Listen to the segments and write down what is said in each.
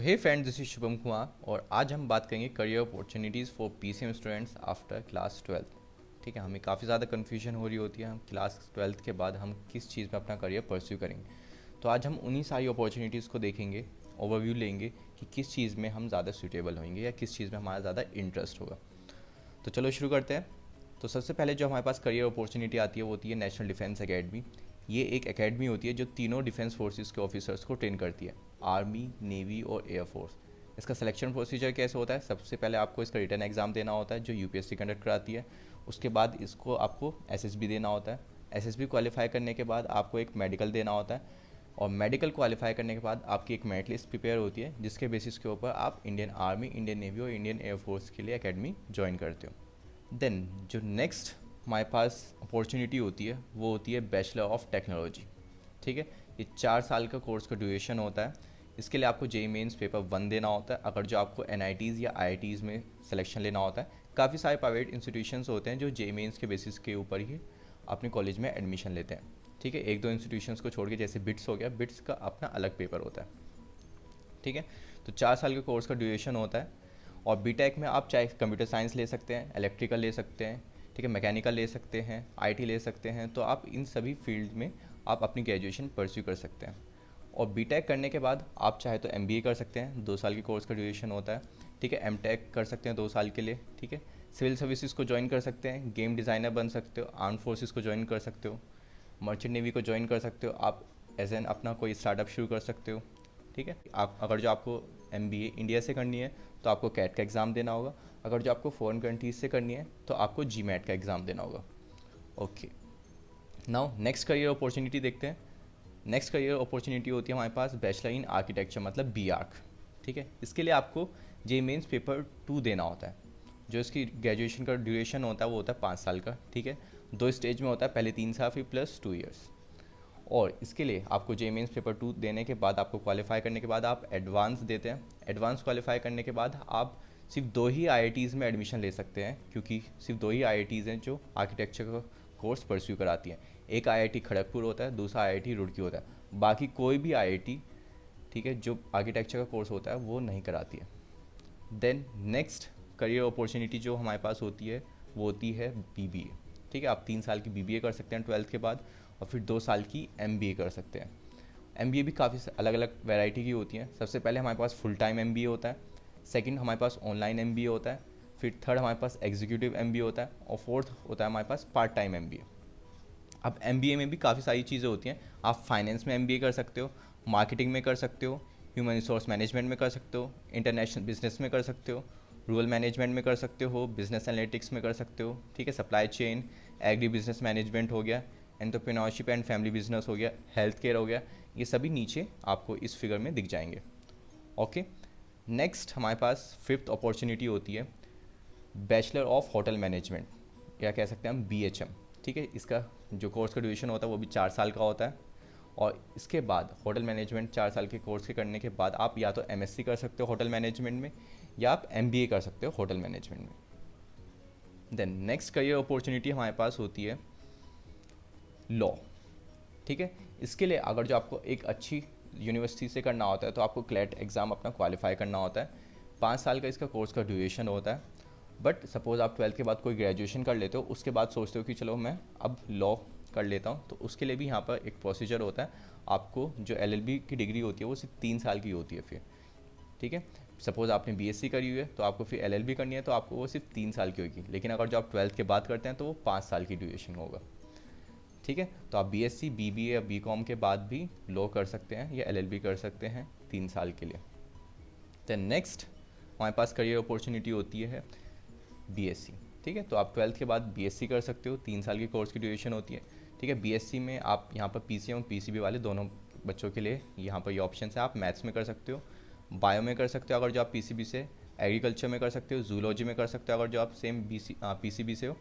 Hey friend, this is Shubham Kumar और आज हम बात करेंगे career opportunities for PCM students after class 12। ठीक है, हमें काफ़ी ज़्यादा कन्फ्यूजन हो रही होती है हम क्लास 12 के बाद हम किस चीज़ में अपना करियर परस्यू करेंगे। तो आज हम उन्हीं सारी अपॉर्चुनिटीज़ को देखेंगे, ओवरव्यू लेंगे कि किस चीज़ में हम ज़्यादा सूटेबल होंगे या किस चीज़ में हमारा ज़्यादा इंटरेस्ट होगा। तो चलो शुरू करते हैं। तो सबसे पहले जो हमारे पास करियर अपॉर्चुनिटी आती है वो होती है नेशनल डिफेंस एकेडमी। ये एक एकेडमी होती है जो तीनों डिफेंस फोर्सेस के ऑफिसर्स को ट्रेन करती है, आर्मी, नेवी और एयरफोर्स। इसका सिलेक्शन प्रोसीजर कैसे होता है? सबसे पहले आपको इसका रिटर्न एग्ज़ाम देना होता है जो यूपीएससी कंडक्ट कराती है। उसके बाद इसको आपको एसएसबी देना होता है। एसएसबी क्वालिफाई करने के बाद आपको एक मेडिकल देना होता है और मेडिकल क्वालिफाई करने के बाद आपकी एक मेरिट लिस्ट प्रिपेयर होती है जिसके बेसिस के ऊपर आप इंडियन आर्मी, इंडियन नेवी और इंडियन एयरफोर्स के लिए एकेडमी ज्वाइन करते हो। देन जो नेक्स्ट हमारे पास अपॉर्चुनिटी होती है वो होती है बैचलर ऑफ टेक्नोलॉजी। ठीक है, ये 4 साल का कोर्स का ड्यूरेशन होता है। इसके लिए आपको जेईई मेंस पेपर 1 देना होता है अगर जो आपको एनआईटीज़ या आईआईटीज़ में सिलेक्शन लेना होता है। काफ़ी सारे प्राइवेट इंस्टीट्यूशंस होते हैं जो जेईई मेंस के बेसिस के ऊपर ही अपने कॉलेज में एडमिशन लेते हैं। ठीक है, एक दो इंस्टीट्यूशंस को छोड़ के, जैसे बिट्स हो गया, बिट्स का अपना अलग पेपर होता है। ठीक है, तो 4 साल के कोर्स का ड्यूरेशन होता है और बीटेक में आप चाहे कंप्यूटर साइंस ले सकते हैं, इलेक्ट्रिकल ले सकते हैं, ठीक है, मैकेनिकल ले सकते हैं, आईटी ले सकते हैं। तो आप इन सभी फील्ड में आप अपनी ग्रेजुएशन परस्यू कर सकते हैं। और बीटेक करने के बाद आप चाहे तो एमबीए कर सकते हैं, 2 साल की कोर्स का ड्यूरेशन होता है। ठीक है, एमटेक कर सकते हैं 2 साल के लिए। ठीक है, सिविल सर्विसेज को ज्वाइन कर सकते हैं, गेम डिज़ाइनर बन सकते हो, आर्म फोर्सेस को ज्वाइन कर सकते हो, मर्चेंट नेवी को ज्वाइन कर सकते हो, आप एज एन अपना कोई स्टार्टअप शुरू कर सकते हो। ठीक है, आप अगर जो आपको एमबीए इंडिया से करनी है तो आपको कैट का एग्ज़ाम देना होगा। अगर जो आपको फॉरेन कंट्रीज से करनी है तो आपको जीमैट का एग्ज़ाम देना होगा। Okay, now next career opportunity देखते हैं। नेक्स्ट करियर अपॉर्चुनिटी होती है हमारे पास बैचलर इन आर्किटेक्चर, मतलब बी आर्क। ठीक है, इसके लिए आपको जेईई मेंस पेपर 2 देना होता है। जो इसकी ग्रेजुएशन का ड्यूरेशन होता है वो होता है 5 साल का। ठीक है, 2 स्टेज में होता है, पहले 3 साल फिर प्लस 2 ईयर्स। और इसके लिए आपको जेईई मेंस पेपर 2 देने के बाद, आपको क्वालिफाई करने के बाद आप एडवांस देते हैं। एडवांस क्वालिफाई करने के बाद आप सिर्फ 2 ही आईआईटीज़ में एडमिशन ले सकते हैं, क्योंकि सिर्फ 2 ही आईआईटीज़ हैं जो आर्किटेक्चर का कोर्स परस्यू कराती हैं। एक आईआईटी खड़गपुर होता है, दूसरा आईआईटी रुड़की होता है। बाकी कोई भी आईआईटी, ठीक है, जो आर्किटेक्चर का कोर्स होता है वो नहीं कराती है। देन नेक्स्ट करियर अपॉर्चुनिटी जो हमारे पास होती है वो होती है बीबीए। ठीक है, आप 3 साल की बीबीए कर सकते हैं 12th के बाद और फिर 2 साल की एमबीए कर सकते हैं। एमबीए भी काफ़ी अलग अलग वैरायटी की होती हैं। सबसे पहले हमारे पास फुल टाइम एमबीए होता है, सेकंड हमारे पास ऑनलाइन एमबीए होता है, फिर थर्ड हमारे पास एग्जीक्यूटिव एमबीए होता है और फोर्थ होता है हमारे पास पार्ट टाइम एमबीए। अब एमबीए में भी काफ़ी सारी चीज़ें होती हैं। आप फाइनेंस में एमबीए कर सकते हो, मार्केटिंग में कर सकते हो, ह्यूमन रिसोर्स मैनेजमेंट में कर सकते हो, इंटरनेशनल बिजनेस में कर सकते हो, रूरल मैनेजमेंट में कर सकते हो, बिजनेस एनालिटिक्स में कर सकते हो। ठीक है, supply chain, agri business management हो गया, एंटरप्रेन्योरशिप एंड फैमिली बिजनेस हो गया, हेल्थ केयर हो गया। ये सभी नीचे आपको इस फिगर में दिख जाएंगे। ओके, नेक्स्ट हमारे पास फिफ्थ अपॉर्चुनिटी होती है बैचलर ऑफ होटल मैनेजमेंट, या कह सकते हैं हम बीएचएम। ठीक है, इसका जो कोर्स का ड्यूरेशन होता है वो भी 4 साल का होता है और इसके बाद होटल मैनेजमेंट 4 साल के कोर्स के करने के बाद आप या तो एमएससी कर सकते हो होटल मैनेजमेंट में या आप एमबीए कर सकते हो होटल मैनेजमेंट में। देन नेक्स्ट करियर अपॉर्चुनिटी हमारे पास होती है लॉ। ठीक है, इसके लिए अगर जो आपको एक अच्छी यूनिवर्सिटी से करना होता है तो आपको क्लैट एग्ज़ाम अपना क्वालिफाई करना होता है। 5 साल का इसका कोर्स का ड्यूरेशन होता है। बट सपोज़ आप 12th के बाद कोई ग्रेजुएशन कर लेते हो, उसके बाद सोचते हो कि चलो मैं अब लॉ कर लेता हूँ, तो उसके लिए भी यहाँ पर एक प्रोसीजर होता है। आपको जो एलएलबी की डिग्री होती है वो सिर्फ 3 साल की होती है फिर। ठीक है, सपोज़ आपने बीएससी करी हुई है तो आपको फिर एलएलबी करनी है तो आपको वो सिर्फ 3 साल की होगी। लेकिन अगर जो आप 12th के बाद करते हैं तो वो 5 साल की ड्यूरेशन होगा। ठीक है, तो आप बीएससी, बीबीए या बीकॉम के बाद भी लॉ कर सकते हैं या एलएलबी कर सकते हैं 3 साल के लिए। देन नेक्स्ट हमारे पास करियर अपॉर्चुनिटी होती है बीएससी। ठीक है, तो आप 12th के बाद बीएससी कर सकते हो, 3 साल की कोर्स की ड्यूरेशन होती है। ठीक है, बीएससी में आप यहाँ पर पीसीएम और पीसीबी वाले दोनों बच्चों के लिए यहाँ पर ये ऑप्शन है। आप मैथ्स में कर सकते हो, बायो में कर सकते हो अगर जो आप पीसीबी से, एग्रीकल्चर में कर सकते हो, जूलॉजी में कर सकते हो अगर जो आप सेम पीसीबी से हो,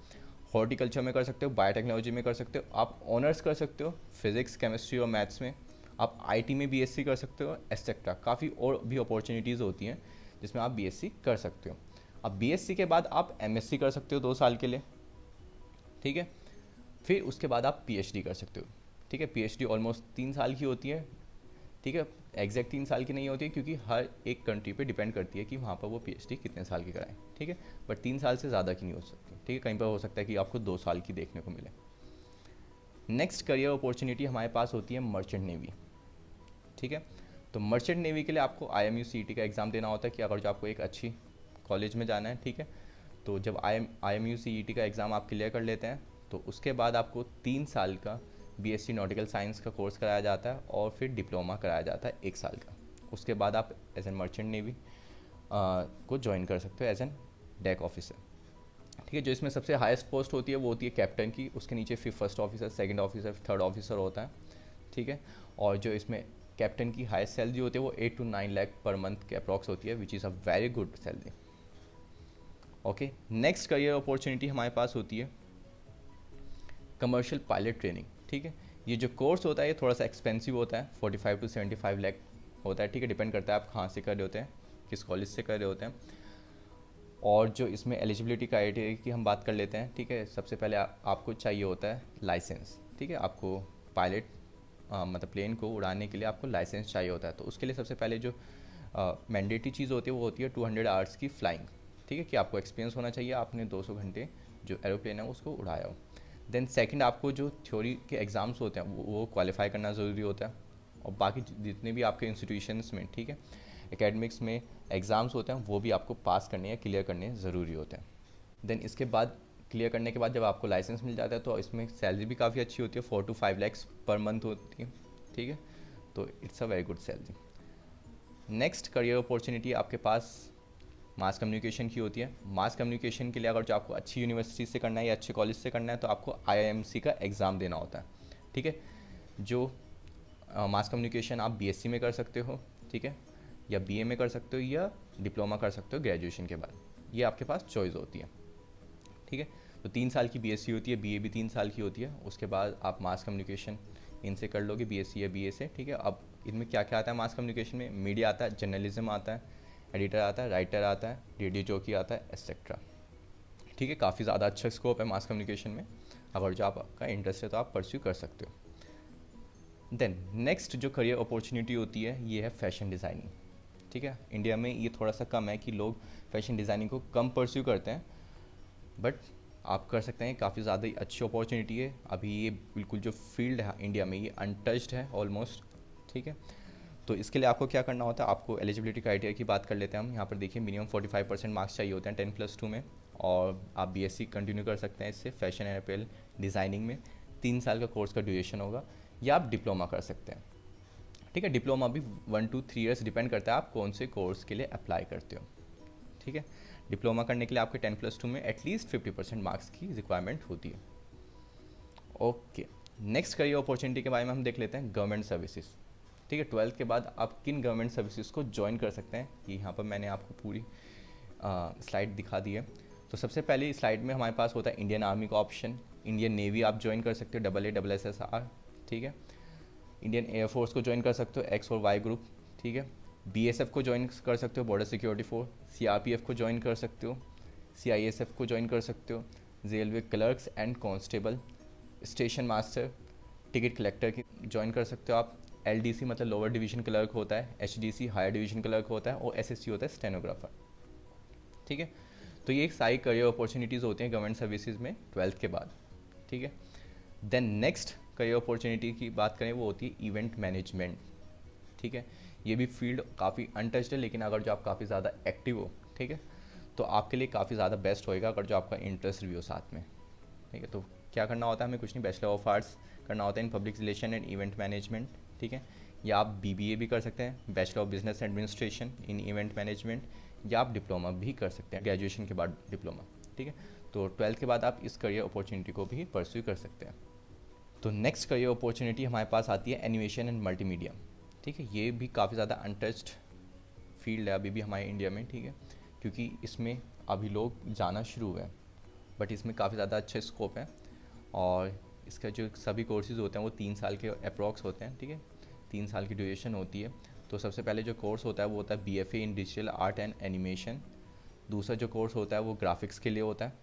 हॉर्टिकल्चर में कर सकते हो, बायोटेक्नोलॉजी में कर सकते हो, आप ऑनर्स कर सकते हो फिजिक्स, केमिस्ट्री और मैथ्स में, आप आईटी में बीएससी कर सकते हो, एटसेट्रा। काफ़ी और भी अपॉर्चुनिटीज़ होती हैं जिसमें आप बीएससी कर सकते हो। अब बीएससी के बाद आप एमएससी कर सकते हो 2 साल के लिए। ठीक है, फिर उसके बाद आप पीएचडी कर सकते हो। ठीक है, पीएचडी ऑलमोस्ट 3 साल की होती है। ठीक है, एग्जैक्ट 3 साल की नहीं होती है, क्योंकि हर एक कंट्री पे डिपेंड करती है कि वहाँ पर वो पीएचडी कितने साल की कराएं, ठीक है। बट 3 साल से ज़्यादा की नहीं हो सकती, ठीक है। कहीं पर हो सकता है कि आपको 2 साल की देखने को मिले। नेक्स्ट करियर अपॉर्चुनिटी हमारे पास होती है मर्चेंट नेवी, ठीक है। तो मर्चेंट नेवी के लिए आपको IMU CET का एग्ज़ाम देना होता है, कि अगर जो आपको एक अच्छी कॉलेज में जाना है, ठीक है। तो जब IMU CET का एग्ज़ाम आप क्लियर कर लेते हैं, तो उसके बाद आपको 3 साल का BSc नॉटिकल साइंस का कोर्स कराया जाता है, और फिर डिप्लोमा कराया जाता है 1 साल का। उसके बाद आप एज एन मर्चेंट नेवी को ज्वाइन कर सकते हो एज एन डेक ऑफिसर, ठीक है। जो इसमें सबसे हाईएस्ट पोस्ट होती है वो होती है कैप्टन की, उसके नीचे फिर first officer, second officer, third officer होता है, ठीक है। और जो इसमें कैप्टन की हाईएस्ट सैलरी होती है वो 8 to 9 लाख पर मंथ के अप्रॉक्स होती है, which is a very good salary. Okay, next career opportunity हमारे पास होती है कमर्शियल पायलट ट्रेनिंग, ठीक है। ये जो कोर्स होता है ये थोड़ा सा एक्सपेंसिव होता है, 45 to 75 लाख होता है, ठीक है। डिपेंड करता है आप कहाँ से कर रहे होते हैं, किस कॉलेज से कर रहे होते हैं। और जो इसमें एलिजिबिलिटी क्राइटेरिया की हम बात कर लेते हैं, ठीक है। सबसे पहले आपको चाहिए होता है लाइसेंस, ठीक है। आपको पायलट मतलब प्लेन को उड़ाने के लिए आपको लाइसेंस चाहिए होता है। तो उसके लिए सबसे पहले जो मैंडेटरी चीज़ होती है वो होती है 200 आवर्स की फ़्लाइंग, ठीक है। कि आपको एक्सपीरियंस होना चाहिए, आपने 200 घंटे जो एरोप्लेन है उसको उड़ाया हो। देन सेकंड, आपको जो थ्योरी के एग्ज़ाम्स होते हैं वो क्वालिफाई करना ज़रूरी होता है। और बाकी जितने भी आपके इंस्टीट्यूशंस में, ठीक है, एकेडमिक्स में एग्ज़ाम्स होते हैं वो भी आपको पास करने या क्लियर करने ज़रूरी होते हैं। देन इसके बाद क्लियर करने के बाद जब आपको लाइसेंस मिल जाता है तो इसमें सैलरी भी काफ़ी अच्छी होती है, 4 to 5 lakhs पर मंथ होती है, ठीक है। तो it's a very good salary. Next career opportunity आपके पास मास कम्युनिकेशन की होती है। मास कम्युनिकेशन के लिए अगर जो आपको अच्छी यूनिवर्सिटी से करना है या अच्छे कॉलेज से करना है तो आपको IIMC का एग्ज़ाम देना होता है, ठीक है। जो मास कम्युनिकेशन आप BSc में कर सकते हो, ठीक है, या BA में कर सकते हो, या डिप्लोमा कर सकते हो ग्रेजुएशन के बाद, ये आपके पास चॉइस होती है, ठीक है। तो 3 साल की BSc होती है, BA भी 3 साल की होती है। उसके बाद आप मास कम्युनिकेशन इनसे कर लोगे, BSc या BA से, ठीक है। अब इनमें क्या क्या आता है मास कम्युनिकेशन में, मीडिया आता है, जर्नलिज्म आता है, एडिटर आता है, राइटर आता है, रेडियो जॉकी आता है, एक्सेट्रा, ठीक है। काफ़ी ज़्यादा अच्छा स्कोप है मास कम्युनिकेशन में, अगर जो आपका इंटरेस्ट है तो आप परस्यू कर सकते हो। देन नेक्स्ट जो करियर अपॉर्चुनिटी होती है ये है फैशन डिज़ाइनिंग, ठीक है। इंडिया में ये थोड़ा सा कम है कि लोग फैशन डिज़ाइनिंग को कम परस्यू करते हैं, बट आप कर सकते हैं, काफ़ी ज़्यादा ही अच्छी अपॉर्चुनिटी है। अभी ये बिल्कुल जो फील्ड है इंडिया में ये अनटच्ड है ऑलमोस्ट, ठीक है। तो इसके लिए आपको क्या करना होता है, आपको एलिजिबिलिटी क्राइटेरिया की बात कर लेते हैं हम। यहाँ पर देखिए मिनिमम 45% मार्क्स चाहिए होते हैं 10+2 में, और आप BSc कंटिन्यू कर सकते हैं इससे फैशन एंड अपील डिज़ाइनिंग में। 3 साल का कोर्स का ड्यूरेशन होगा, या आप डिप्लोमा कर सकते हैं, ठीक है। डिप्लोमा भी 1 to 3 ईयर्स डिपेंड करता है आप कौन से कोर्स के लिए अप्लाई करते हो, ठीक है। डिप्लोमा करने के लिए आपके 10+2 में एटलीस्ट 50% मार्क्स की रिक्वायरमेंट होती है। ओके, नेक्स्ट करियर अपॉर्चुनिटी के बारे में हम देख लेते हैं गवर्नमेंट सर्विसेज, ठीक है। 12th के बाद आप किन गवर्नमेंट सर्विसेज को ज्वाइन कर सकते हैं, ये यहाँ पर मैंने आपको पूरी स्लाइड दिखा दी है। तो सबसे पहले स्लाइड में हमारे पास होता है इंडियन आर्मी का ऑप्शन, इंडियन नेवी आप ज्वाइन कर सकते हो AA SSR, ठीक है। इंडियन एयरफोर्स को ज्वाइन कर सकते हो X और Y ग्रुप, ठीक है। BSF को ज्वाइन कर सकते हो, बॉर्डर सिक्योरिटी फोर्स। CRPF को ज्वाइन कर सकते हो, CISF को ज्वाइन कर सकते हो, railway clerks and constable, station master, ticket collector की ज्वाइन कर सकते हो आप। LDC मतलब लोअर डिवीजन क्लर्क होता है, HDC हायर डिवीजन क्लर्क होता है, और SSC होता है स्टेनोग्राफर, ठीक है। तो ये सारी करियर अपॉर्चुनिटीज़ होती हैं गवर्नमेंट सर्विसेज में 12th के बाद, ठीक है। देन नेक्स्ट करियर अपॉर्चुनिटी की बात करें वो होती है इवेंट मैनेजमेंट, ठीक है। ये भी फील्ड काफ़ी अनटच्ड है, लेकिन अगर जो आप काफ़ी ज़्यादा एक्टिव हो, ठीक है, तो आपके लिए काफ़ी ज़्यादा बेस्ट होएगा अगर जो आपका इंटरेस्ट भी हो साथ में, ठीक है। तो क्या करना होता है हमें, कुछ नहीं, बैचलर ऑफ आर्ट्स करना होता है in public relation and event management, ठीक है। या आप BBA भी कर सकते हैं, bachelor of business administration in event management, या आप डिप्लोमा भी कर सकते हैं ग्रेजुएशन के बाद डिप्लोमा, ठीक है। तो 12th के बाद आप इस करियर अपॉर्चुनिटी को भी परस्यू कर सकते हैं। तो नेक्स्ट करियर अपॉर्चुनिटी हमारे पास आती है एनिमेशन एंड मल्टीमीडिया, ठीक है। ये भी काफ़ी ज़्यादा अनटच्ड फील्ड है अभी भी हमारे इंडिया में, ठीक है, क्योंकि इसमें अभी लोग जाना शुरू हुए हैं, बट इसमें काफ़ी ज़्यादा अच्छा स्कोप है। और इसका जो सभी कोर्सेज़ होते हैं वो 3 साल के अप्रॉक्स होते हैं, ठीक है। 3 साल की ड्यूरेशन होती है। तो सबसे पहले जो कोर्स होता है वो होता है BFA in digital art and animation. दूसरा जो कोर्स होता है वो ग्राफिक्स के लिए होता है।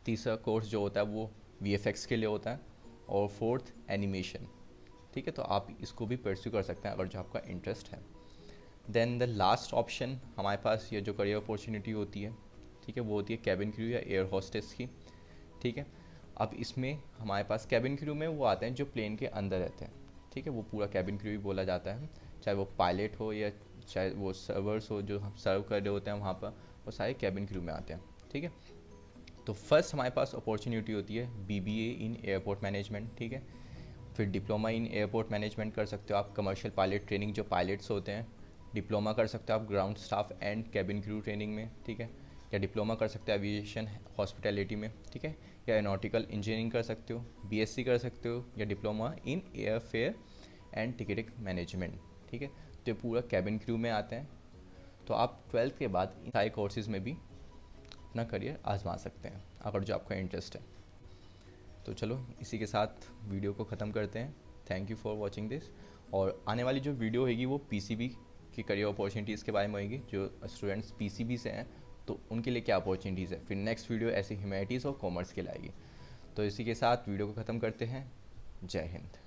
तीसरा कोर्स जो होता है वो VFX के लिए होता है। और फोर्थ एनिमेशन, ठीक है, तो आप इसको भी परस्यू कर सकते हैं अगर जो आपका इंटरेस्ट है। देन द लास्ट ऑप्शन हमारे पास ये जो करियर अपॉर्चुनिटी होती है, ठीक है, वो होती है कैबिन क्रू या एयर होस्टेस की। ठीक है, अब इसमें हमारे पास कैबिन क्रू में वो आते हैं जो प्लेन के अंदर रहते हैं। ठीक है, वो पूरा कैबिन क्रू ही बोला जाता है, चाहे वो पायलट हो या चाहे वो सर्वर्स हो जो हम सर्व कर रहे होते हैं वहाँ पर, वो सारे कैबिन क्रू में आते हैं। ठीक है, तो फर्स्ट हमारे पास अपॉर्चुनिटी होती है BBA इन एयरपोर्ट मैनेजमेंट। ठीक है, फिर डिप्लोमा इन एयरपोर्ट मैनेजमेंट कर सकते हो आप, कमर्शियल पायलट ट्रेनिंग जो पायलट्स होते हैं, डिप्लोमा कर सकते हो आप ground staff and cabin crew training में। ठीक है, या डिप्लोमा कर सकते हो एविएशन हॉस्पिटैलिटी में। ठीक है, या एरोनॉटिकल इंजीनियरिंग कर सकते हो, BSc कर सकते हो, या diploma in airfare and ticketing management. ठीक है, तो ये पूरा कैबिन क्रू में आते हैं। तो आप 12th के बाद इन सारे कोर्सेज़ में भी अपना करियर आजमा सकते हैं अगर जो आपका इंटरेस्ट है। तो चलो इसी के साथ वीडियो को ख़त्म करते हैं। Thank you for watching this. और आने वाली जो वीडियो होगी वो PCB की करियर अपॉर्चुनिटीज़ के बारे में होगी, जो स्टूडेंट्स PCB से हैं तो उनके लिए क्या अपॉर्चुनिटीज़ है। फिर नेक्स्ट वीडियो ऐसे ह्यूमैनिटीज़ और कॉमर्स के लिए आएगी। तो इसी के साथ वीडियो को ख़त्म करते हैं। जय हिंद।